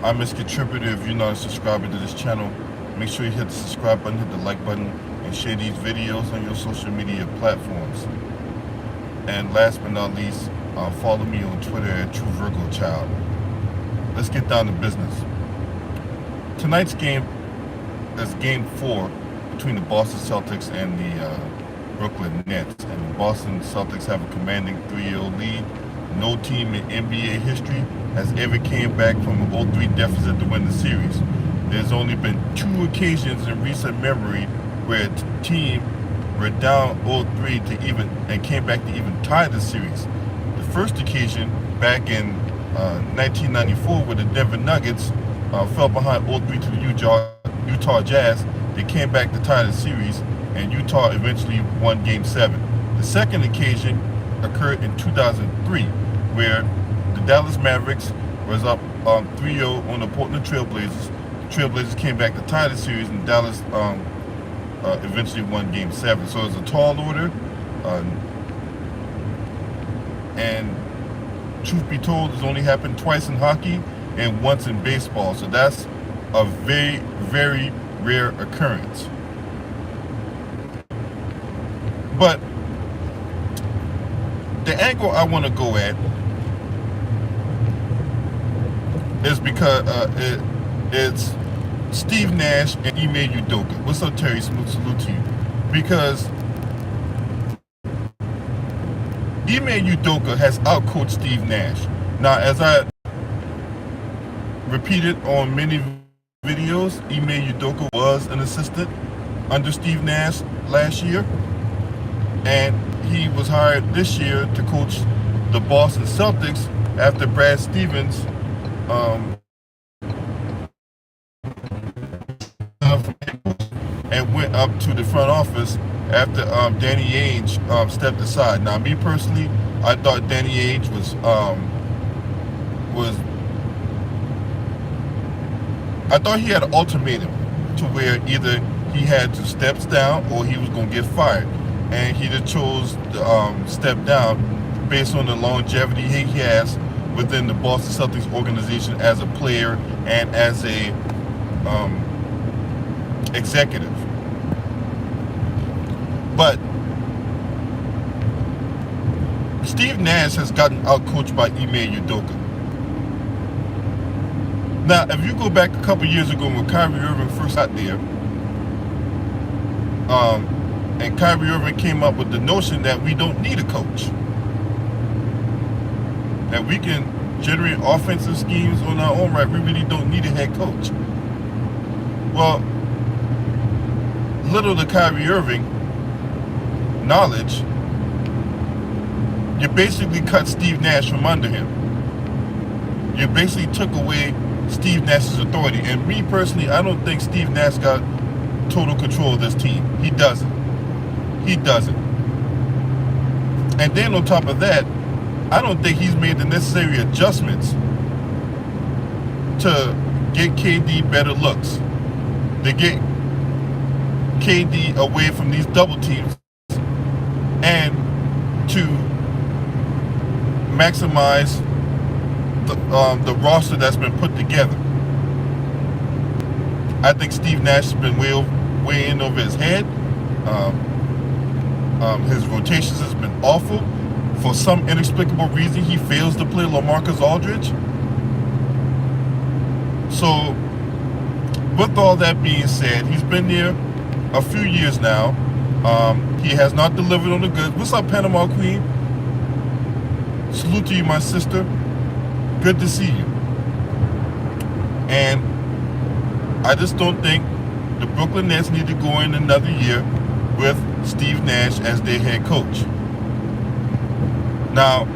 I'm Mr. Contributor. If you're not a subscriber to this channel, make sure you hit the subscribe button, hit the like button, and share these videos on your social media platforms. And last but not least, follow me on Twitter at TrueVirgoChild. Let's get down to business. Tonight's game is Game 4 between the Boston Celtics and the Brooklyn Nets. And the Boston Celtics have a commanding 3-0 lead. No team in NBA history has ever came back from a 0-3 deficit to win the series. There's only been 2 occasions in recent memory where a team were down 0-3 to even and came back to even tie the series. The first occasion back in 1994, where the Denver Nuggets fell behind 0-3 to the Utah Jazz. They came back to tie the series, and Utah eventually won Game 7. The second occasion occurred in 2003, where the Dallas Mavericks was up 3-0 on the Portland Trailblazers. The Trailblazers came back to tie the series, and Dallas eventually won Game 7. So it's a tall order, and truth be told, it's only happened twice in hockey and once in baseball. So that's a very, very rare occurrence. But the angle I want to go at is because it's Steve Nash and Ime Udoka. What's up, Terry? Salute to you. Because Ime Udoka has outcoached Steve Nash. Now, as I repeated on many videos, Ime Udoka was an assistant under Steve Nash last year, and he was hired this year to coach the Boston Celtics after Brad Stevens and went up to the front office after Danny Ainge stepped aside. Now, me personally, I thought Danny Ainge I thought he had an ultimatum to where either he had to step down or he was going to get fired. And he just chose to step down based on the longevity he has within the Boston Celtics organization as a player and as a executive. But Steve Nash has gotten outcoached by Ime Udoka. Now, if you go back a couple years ago when Kyrie Irving first got there, and Kyrie Irving came up with the notion that we don't need a coach, that we can generate offensive schemes on our own right. We really don't need a head coach. Well, little to Kyrie Irving knowledge, you basically cut Steve Nash from under him. You basically took away Steve Nash's authority. And me personally, I don't think Steve Nash got total control of this team. He doesn't. He doesn't. And then on top of that, I don't think he's made the necessary adjustments to get KD better looks, to get KD away from these double teams, and to maximize the roster that's been put together. I think Steve Nash has been way in over his head. His rotations has been awful. For some inexplicable reason, he fails to play LaMarcus Aldridge. So, with all that being said, he's been there a few years now. He has not delivered on the goods. What's up, Panama Queen? Salute to you, my sister. Good to see you. And I just don't think the Brooklyn Nets need to go in another year with Steve Nash as their head coach. Now,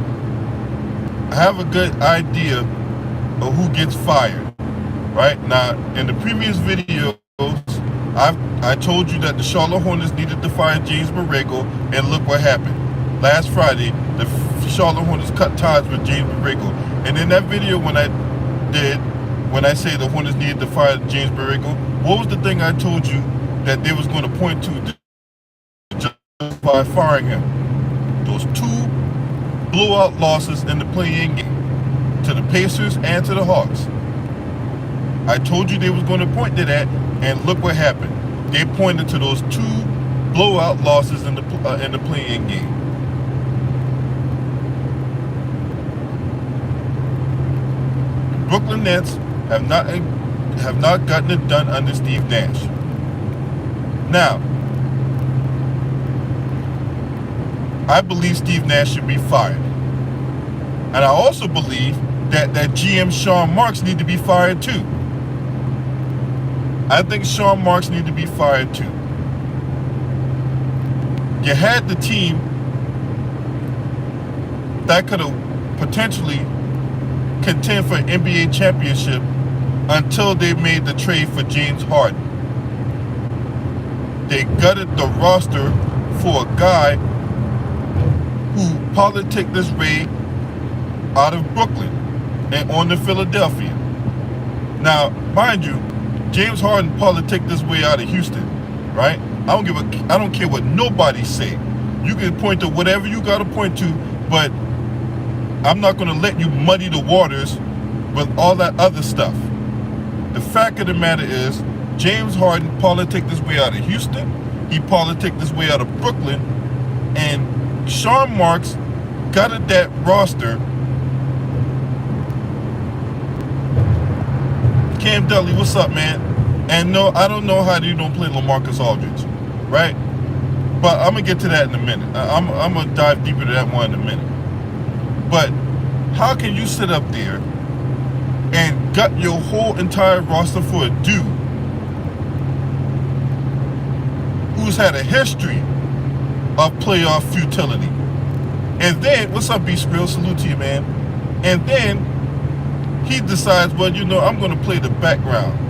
I have a good idea of who gets fired, right? Now, in the previous videos, I told you that the Charlotte Hornets needed to fire James Borrego, and look what happened. Last Friday, the Charlotte Hornets cut ties with James Borrego. And in that video when I say the Hornets needed to fire James Borrego, what was the thing I told you that they was going to point to justify firing him? Those 2 blowout losses in the play-in game to the Pacers and to the Hawks. I told you they was going to point to that, and look what happened. They pointed to those 2 blowout losses in the play-in game. Brooklyn Nets have not gotten it done under Steve Nash. Now, I believe Steve Nash should be fired. And I also believe that GM Sean Marks need to be fired too. I think Sean Marks need to be fired too. You had the team that could have potentially contend for an NBA championship until they made the trade for James Harden. They gutted the roster for a guy who politicked this raid out of Brooklyn and on to Philadelphia. Now, mind you, James Harden politicked this way out of Houston, right? I don't care what nobody say. You can point to whatever you got to point to, but I'm not going to let you muddy the waters with all that other stuff. The fact of the matter is, James Harden politicked his way out of Houston. He politicked his way out of Brooklyn. And Sean Marks gutted that roster. Cam Dudley, what's up, man? And no, I don't know how you don't play LaMarcus Aldridge, right? But I'm going to get to that in a minute. I'm going to dive deeper to that one in a minute. But how can you sit up there and gut your whole entire roster for a dude who's had a history of playoff futility? And then, what's up, B-Skrill? Salute to you, man. And then he decides, well, you know, I'm going to play the background.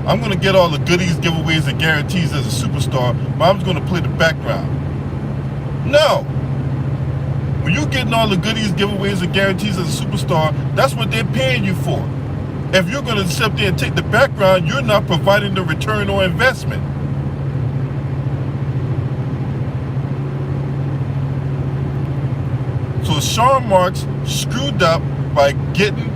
I'm going to get all the goodies, giveaways, and guarantees as a superstar, but I'm just going to play the background. No. When you're getting all the goodies, giveaways, and guarantees as a superstar, that's what they're paying you for. If you're going to sit there and take the background, you're not providing the return on investment. So Sean Marks screwed up by getting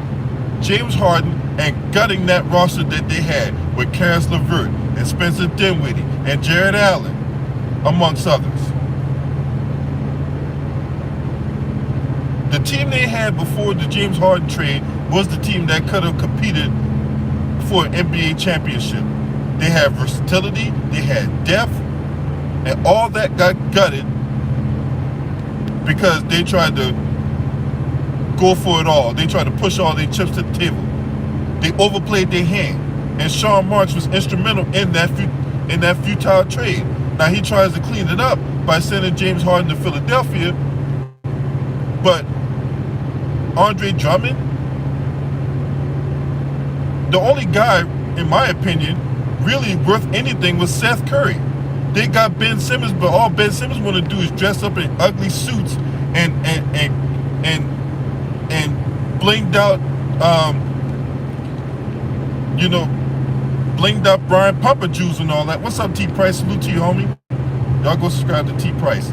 James Harden and gutting that roster that they had with Karis LeVert and Spencer Dinwiddie and Jared Allen, amongst others. The team they had before the James Harden trade was the team that could have competed for an NBA championship. They had versatility, they had depth, and all that got gutted because they tried to go for it all. They tried to push all their chips to the table. They overplayed their hand, and Sean Marks was instrumental in that futile trade. Now he tries to clean it up by sending James Harden to Philadelphia, but Andre Drummond, the only guy, in my opinion, really worth anything was Seth Curry. They got Ben Simmons, but all Ben Simmons want to do is dress up in ugly suits and blinged out, blinged out Brian Pumper Jews and all that. What's up, T Price? Salute to you, homie. Y'all go subscribe to T Price.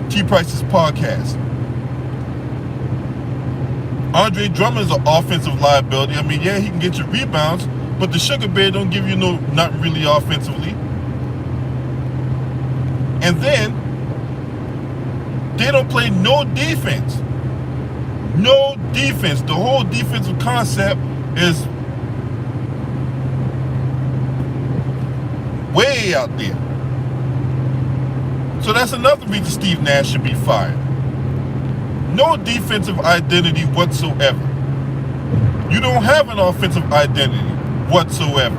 T Price's podcast. Andre Drummond's an offensive liability. I mean, yeah, he can get you rebounds, but the Sugar Bear don't give you nothing really offensively. And then they don't play no defense. No defense. The whole defensive concept is way out there. So that's another reason Steve Nash should be fired. No defensive identity whatsoever. You don't have an offensive identity whatsoever.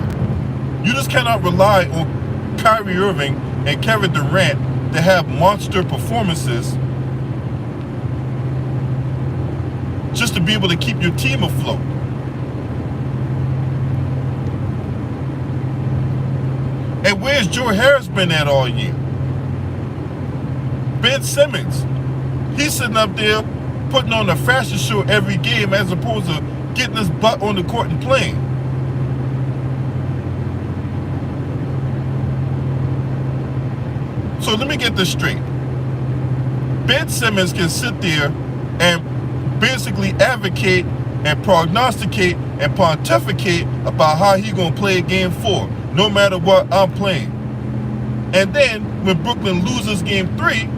You just cannot rely on Kyrie Irving and Kevin Durant to have monster performances just to be able to keep your team afloat. And where's Joe Harris been at all year? Ben Simmons, he's sitting up there putting on a fashion show every game as opposed to getting his butt on the court and playing. So let me get this straight. Ben Simmons can sit there and basically advocate and prognosticate and pontificate about how he gonna play game 4, no matter what I'm playing. And then when Brooklyn loses game 3,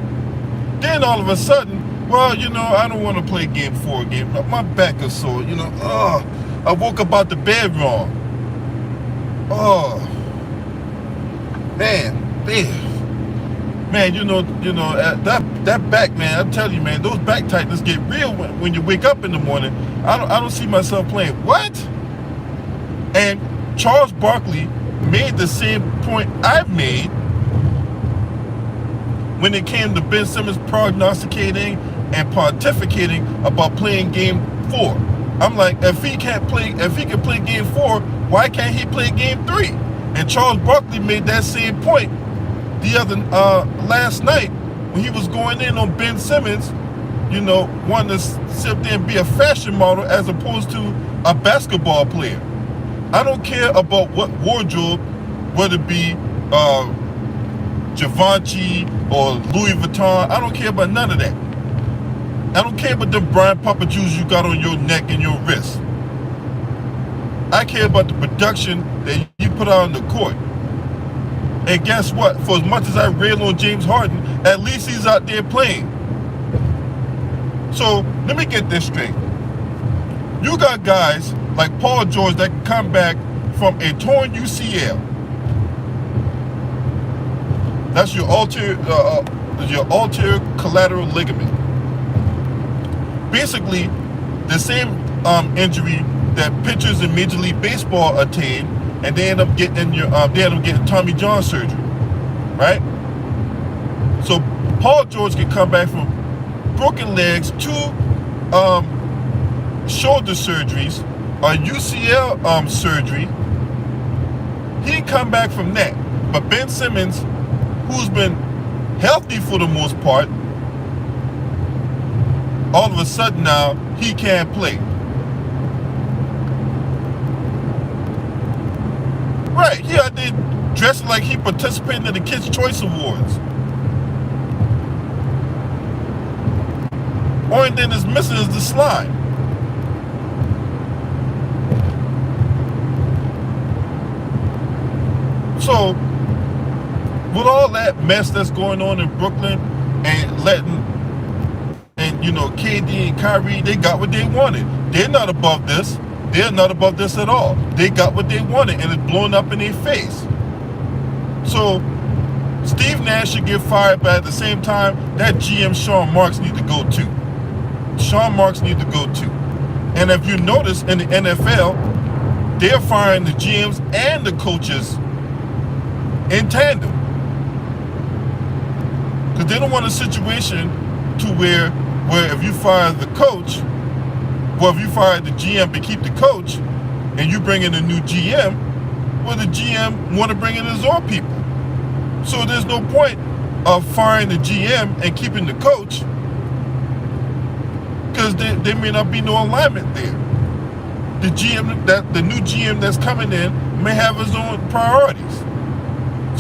then all of a sudden, well, I don't want to play game 4 again. My back is sore, I woke up out the bed wrong. Oh, man, that back, man. I tell you, man, those back tightness get real when you wake up in the morning. I don't see myself playing. What? And Charles Barkley made the same point I made when it came to Ben Simmons prognosticating and pontificating about playing game 4. I'm like, if he can play game 4, why can't he play game 3? And Charles Barkley made that same point the other last night when he was going in on Ben Simmons, wanting to sit there and be a fashion model as opposed to a basketball player. I don't care about what wardrobe, whether it be Givenchy or Louis Vuitton. I don't care about none of that. I don't care about the Brian Papa jewels you got on your neck and your wrist. I care about the production that you put out on the court. And guess what? For as much as I rail on James Harden, at least he's out there playing. So let me get this straight. You got guys like Paul George that can come back from a torn UCL. That's your anterior collateral ligament. Basically, the same injury that pitchers in Major League Baseball attain, and they end up getting Tommy John surgery, right? So Paul George can come back from broken legs, 2 shoulder surgeries, a UCL surgery. He can come back from that. But Ben Simmons, who's been healthy for the most part, all of a sudden now he can't play. Right, he out there dressing like he participated in the Kids' Choice Awards. Only thing that's missing is the slide. So, with all that mess that's going on in Brooklyn and KD and Kyrie, they got what they wanted. They're not above this. They're not above this at all. They got what they wanted, and it's blown up in their face. So, Steve Nash should get fired, but at the same time, that GM Sean Marks need to go too. Sean Marks need to go too. And if you notice in the NFL, they're firing the GMs and the coaches in tandem. Because they don't want a situation to where if you fire the coach, well, if you fire the GM but keep the coach, and you bring in a new GM, well, the GM want to bring in his own people. So there's no point of firing the GM and keeping the coach, because there may not be no alignment there. The new GM that's coming in may have his own priorities.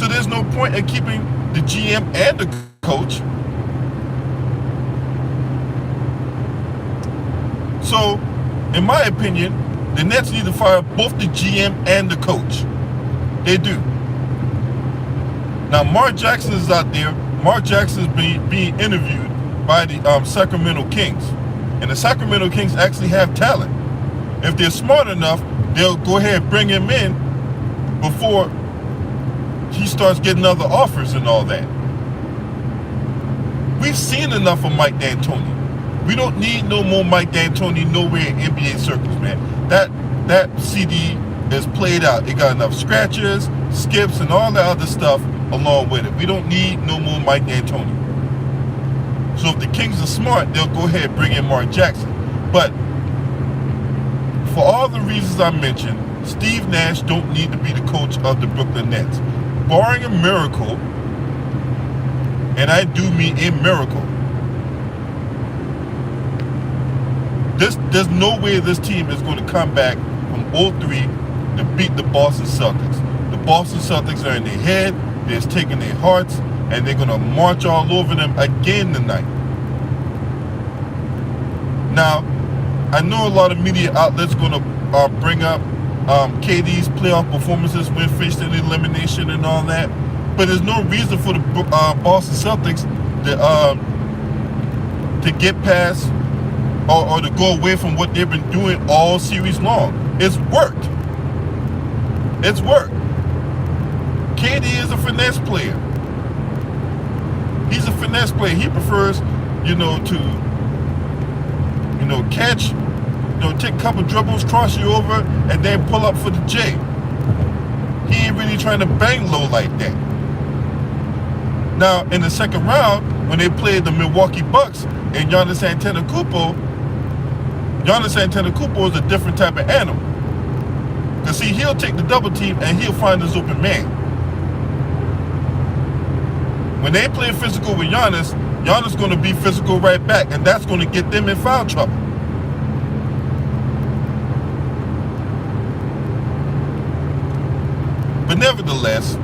So there's no point in keeping the GM and the coach. So, in my opinion, the Nets need to fire both the GM and the coach. They do. Now, Mark Jackson is out there. Mark Jackson is being interviewed by the Sacramento Kings. And the Sacramento Kings actually have talent. If they're smart enough, they'll go ahead and bring him in before he starts getting other offers and all that. We've seen enough of Mike D'Antoni. We don't need no more Mike D'Antoni nowhere in NBA circles, man. That CD is played out. It got enough scratches, skips, and all that other stuff along with it. We don't need no more Mike D'Antoni. So if the Kings are smart, they'll go ahead and bring in Mark Jackson. But for all the reasons I mentioned, Steve Nash don't need to be the coach of the Brooklyn Nets. Barring a miracle, and I do mean a miracle, there's no way this team is going to come back from 0-3 to beat the Boston Celtics. The Boston Celtics are in their head, they're taking their hearts, and they're going to march all over them again tonight. Now, I know a lot of media outlets going to bring up KD's playoff performances when faced in elimination and all that, but there's no reason for the Boston Celtics to get past or to go away from what they've been doing all series long. It's worked. It's worked. KD is a finesse player. He's a finesse player. He prefers, to catch, take a couple dribbles, cross you over, and then pull up for the J. He ain't really trying to bang low like that. Now, in the second round, when they played the Milwaukee Bucks and Giannis Antetokounmpo is a different type of animal. Because, see, he'll take the double team and he'll find his open man. When they play physical with Giannis going to be physical right back, and that's going to get them in foul trouble. But nevertheless,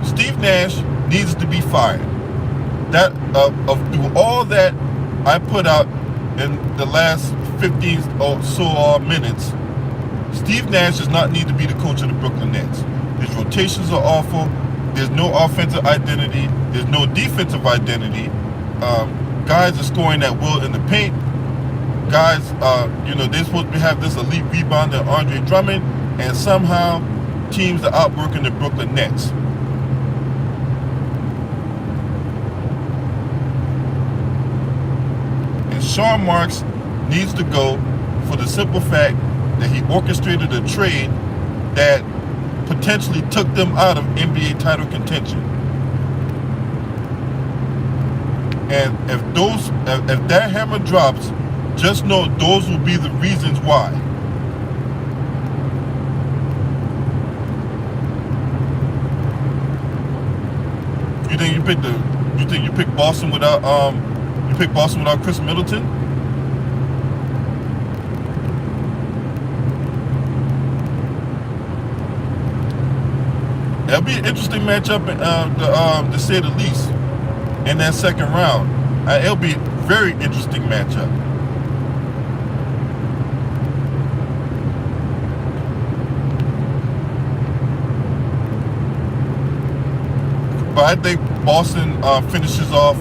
Steve Nash needs to be fired. That of all that I put out in the last 15 or so minutes, Steve Nash does not need to be the coach of the Brooklyn Nets. His rotations are awful. There's no offensive identity. There's no defensive identity. Guys are scoring at will in the paint. Guys, they're supposed to have this elite rebounder, Andre Drummond, and somehow teams are outworking the Brooklyn Nets. And Sean Marks needs to go for the simple fact that he orchestrated a trade that potentially took them out of NBA title contention. And if that hammer drops, just know those will be the reasons why. You think you picked Boston without Chris Middleton? It'll be an interesting matchup, to say the least, in that second round. It'll be a very interesting matchup. But I think Boston finishes off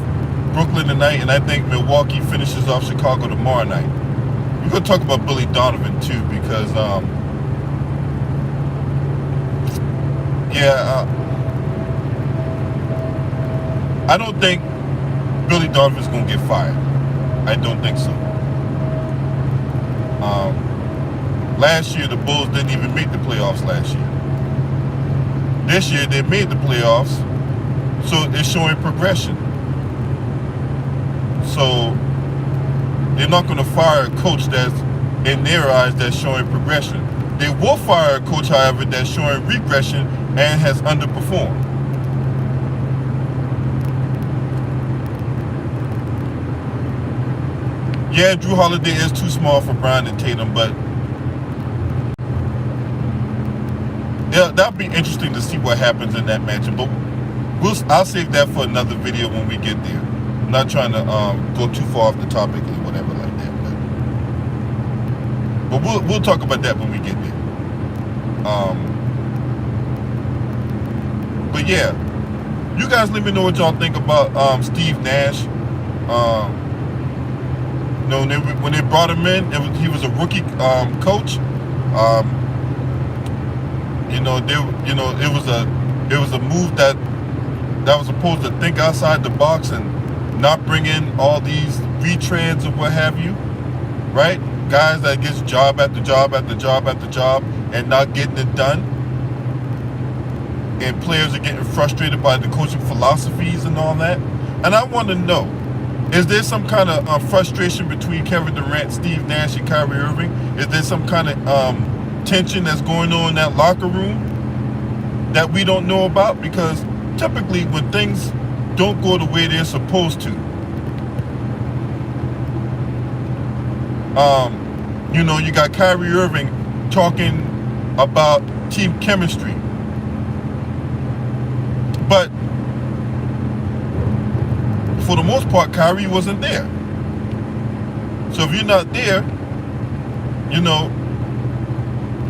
Brooklyn tonight, and I think Milwaukee finishes off Chicago tomorrow night. We're going to talk about Billy Donovan, too, because... I don't think Billy Donovan's going to get fired. I don't think so. Last year, the Bulls didn't even make the playoffs last year. This year, they made the playoffs, so it's showing progression. So, they're not going to fire a coach that's, in their eyes, that's showing progression. They will fire a coach, however, that's showing regression and has underperformed. Yeah, Drew Holiday is too small for Brown and Tatum, but yeah, that'll be interesting to see what happens in that matchup. But I'll save that for another video when we get there. I'm not trying to go too far off the topic or whatever like that. But we'll talk about that when we get there. But yeah, you guys let me know what y'all think about Steve Nash. When they brought him in, he was a rookie coach. It was a move that was supposed to think outside the box and not bring in all these retreads or what have you, right? Guys that gets job after job after job after job and not getting it done. And players are getting frustrated by the coaching philosophies and all that. And I want to know, is there some kind of frustration between Kevin Durant, Steve Nash, and Kyrie Irving? Is there some kind of tension that's going on in that locker room that we don't know about? Because typically when things don't go the way they're supposed to, you got Kyrie Irving talking about team chemistry. But for the most part, Kyrie wasn't there. So if you're not there, you know,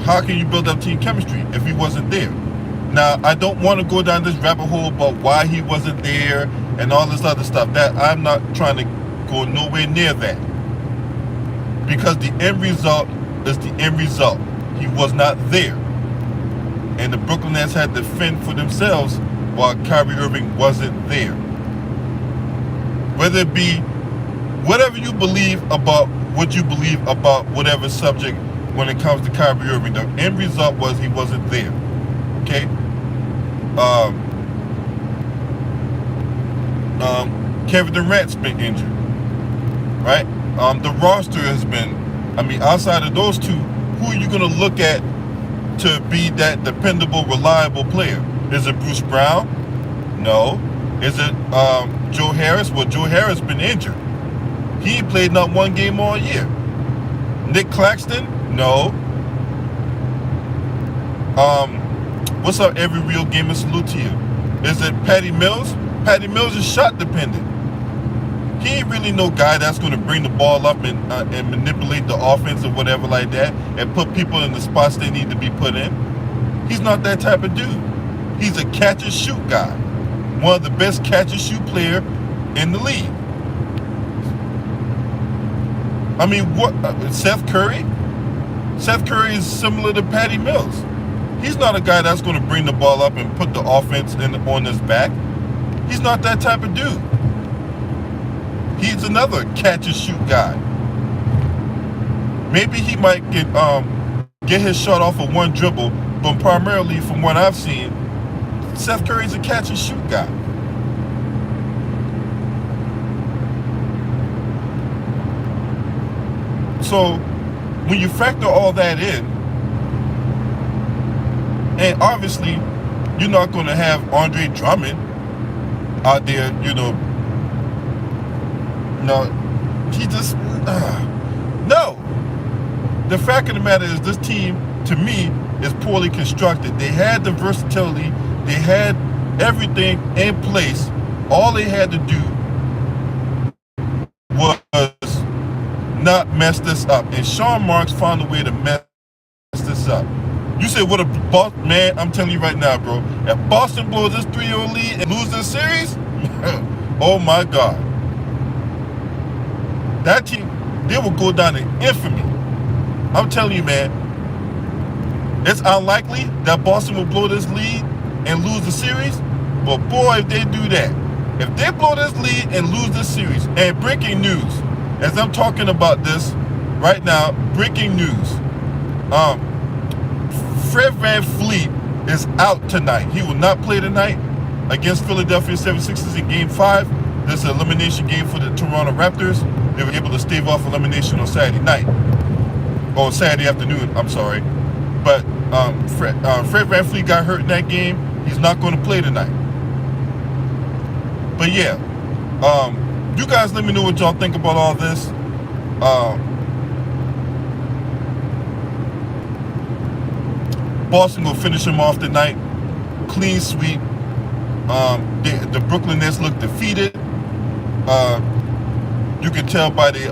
how can you build up team chemistry if he wasn't there? Now, I don't want to go down this rabbit hole about why he wasn't there and all this other stuff. That I'm not trying to go nowhere near that. Because the end result is the end result. He was not there. And the Brooklyn Nets had to fend for themselves while Kyrie Irving wasn't there. Whether it be whatever you believe about what you believe about whatever subject when it comes to Kyrie Irving, the end result was he wasn't there. Okay? Kevin Durant's been injured. Right? The roster has been, outside of those two, who are you going to look at to be that dependable, reliable player? Is it Bruce Brown? No. Is it Joe Harris? Well, Joe Harris been injured. He ain't played not one game all year. Nick Claxton? No. What's up, every real gamer? Salute to you. Is it Patty Mills? Patty Mills is shot dependent. He ain't really no guy that's going to bring the ball up and manipulate the offense or whatever like that and put people in the spots they need to be put in. He's not that type of dude. He's a catch-and-shoot guy. One of the best catch-and-shoot player in the league. Seth Curry? Seth Curry is similar to Patty Mills. He's not a guy that's going to bring the ball up and put the offense on his back. He's not that type of dude. He's another catch-and-shoot guy. Maybe he might get his shot off of one dribble, but primarily from what I've seen, Seth Curry's a catch-and-shoot guy. So when you factor all that in, and obviously you're not going to have Andre Drummond out there, no, he just, no. The fact of the matter is this team, to me, is poorly constructed. They had the versatility. They had everything in place. All they had to do was not mess this up. And Sean Marks found a way to mess this up. You say, what a Boston, man, I'm telling you right now, bro. If Boston blows this 3-0 lead and loses this series, oh my God. That team, they will go down in infamy. I'm telling you, man, it's unlikely that Boston will blow this lead and lose the series. But boy, if they do that, if they blow this lead and lose this series, and breaking news, as I'm talking about this right now, breaking news, Fred VanVleet is out tonight. He will not play tonight against Philadelphia 76ers in Game 5. This is an elimination game for the Toronto Raptors. They were able to stave off elimination on Saturday night. Or Saturday afternoon, I'm sorry. But Fred VanVleet got hurt in that game. He's not going to play tonight. But yeah, you guys let me know what y'all think about all this. Boston will finish him off tonight. Clean sweep. The Brooklyn Nets look defeated. You can tell by the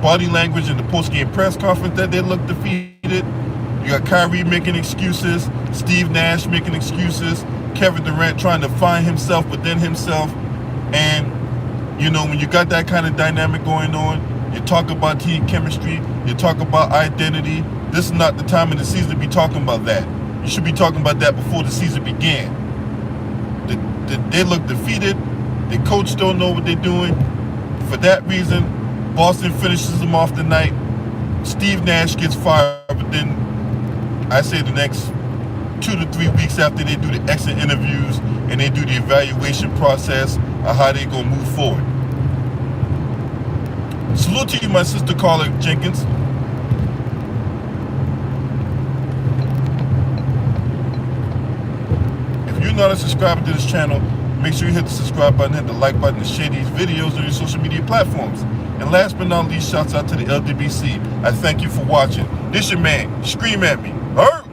body language in the post-game press conference that they look defeated. You got Kyrie making excuses, Steve Nash making excuses, Kevin Durant trying to find himself within himself. And, when you got that kind of dynamic going on, you talk about team chemistry, you talk about identity. This is not the time of the season to be talking about that. You should be talking about that before the season began. They look defeated. The coach don't know what they're doing. For that reason, Boston finishes them off tonight. Steve Nash gets fired within, I say, the next 2 to 3 weeks after they do the exit interviews and they do the evaluation process of how they're going to move forward. Salute to you, my sister Carla Jenkins. If you're not a subscriber to this channel, make sure you hit the subscribe button, hit the like button, and share these videos on your social media platforms. And last but not least, shouts out to the LDBC. I thank you for watching. This your man. Scream at me.